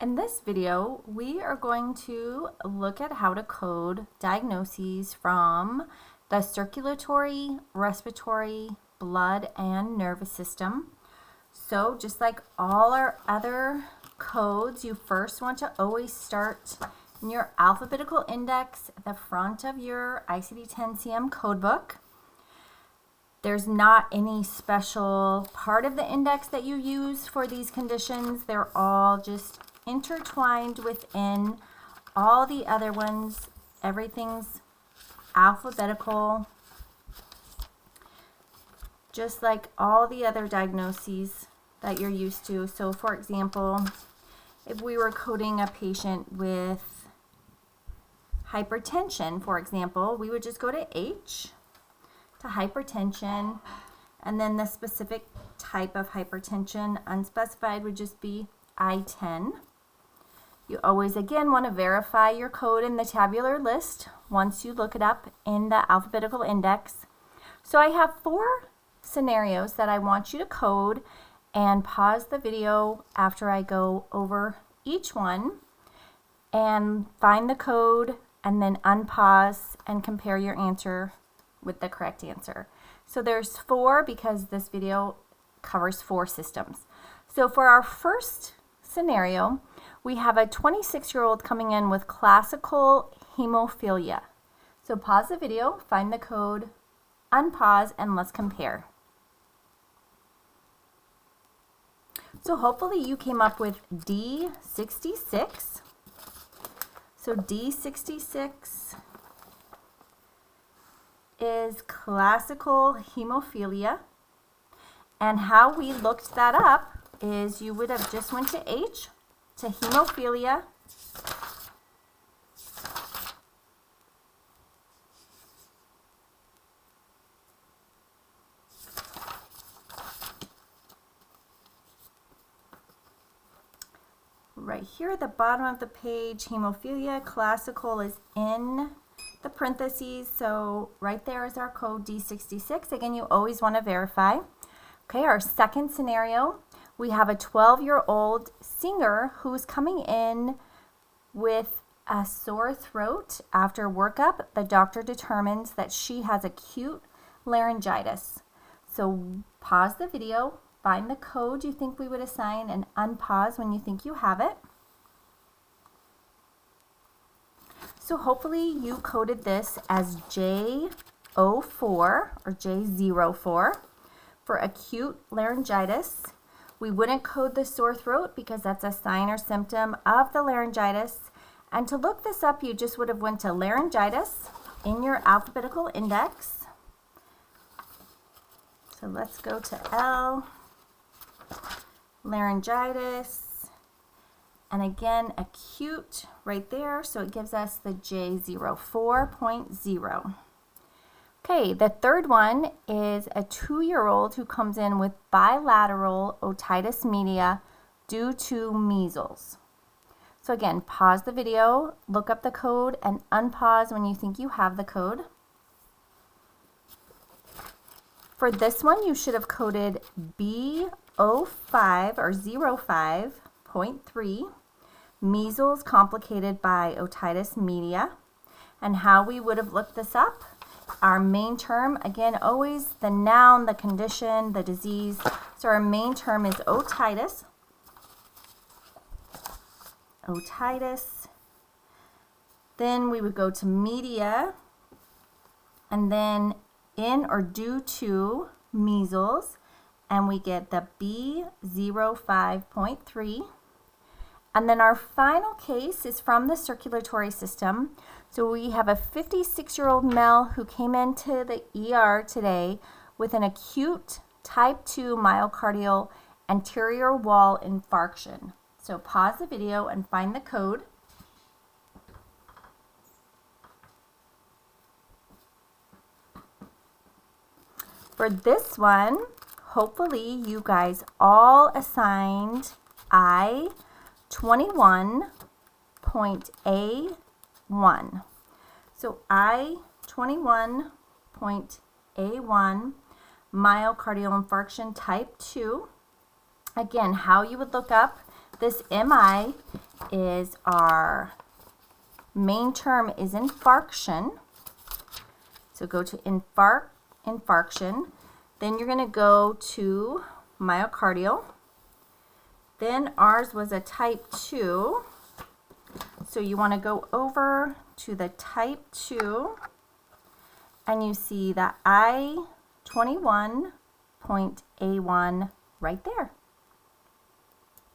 In this video, we are going to look at how to code diagnoses from the circulatory, respiratory, blood, and nervous system. So just like all our other codes, you first want to always start in your alphabetical index at the front of your ICD-10-CM codebook. There's not any special part of the index that you use for these conditions. They're all just intertwined within all the other ones. Everything's alphabetical, just like all the other diagnoses that you're used to. So for example, if we were coding a patient with hypertension, for example, we would just go to H to hypertension, and then the specific type of hypertension, unspecified, would just be I-10. You always, again, want to verify your code in the tabular list once you look it up in the alphabetical index. So I have 4 scenarios that I want you to code, and pause the video after I go over each one and find the code, and then unpause and compare your answer with the correct answer. So there's 4 because this video covers 4 systems. So for our first scenario, we have a 26-year-old coming in with classical hemophilia. So pause the video, find the code, unpause, and let's compare. So hopefully you came up with D66. So D66 is classical hemophilia. And how we looked that up is you would have just went to H, to hemophilia, right here at the bottom of the page. Hemophilia, classical is in the parentheses, so right there is our code D66. Again, you always want to verify. Okay, our second scenario, we have a 12-year-old singer who's coming in with a sore throat. After workup, the doctor determines that she has acute laryngitis. So pause the video, find the code you think we would assign, and unpause when you think you have it. So hopefully you coded this as J04 or J04 for acute laryngitis. We wouldn't code the sore throat because that's a sign or symptom of the laryngitis. And to look this up, you just would have went to laryngitis in your alphabetical index. So let's go to L, laryngitis, and again, acute right there. So it gives us the J04.0. Okay, the third one is a 2-year-old who comes in with bilateral otitis media due to measles. So again, pause the video, look up the code, and unpause when you think you have the code. For this one, you should have coded B05 or 05.3, measles complicated by otitis media. And how we would have looked this up, our main term, again, always the noun, the condition, the disease. So our main term is otitis. Otitis. Then we would go to media, and then in or due to measles, and we get the B05.3. And then our final case is from the circulatory system. So we have a 56-year-old male who came into the ER today with an acute type 2 myocardial anterior wall infarction. So pause the video and find the code. For this one, hopefully you guys all assigned I21.A1. So I21.A1, myocardial infarction type 2. Again, how you would look up this MI is our main term is infarction. So go to infarction. Then you're going to go to myocardial. Then ours was a type 2. So you want to go over to the type 2 and you see the I-21.A1 right there.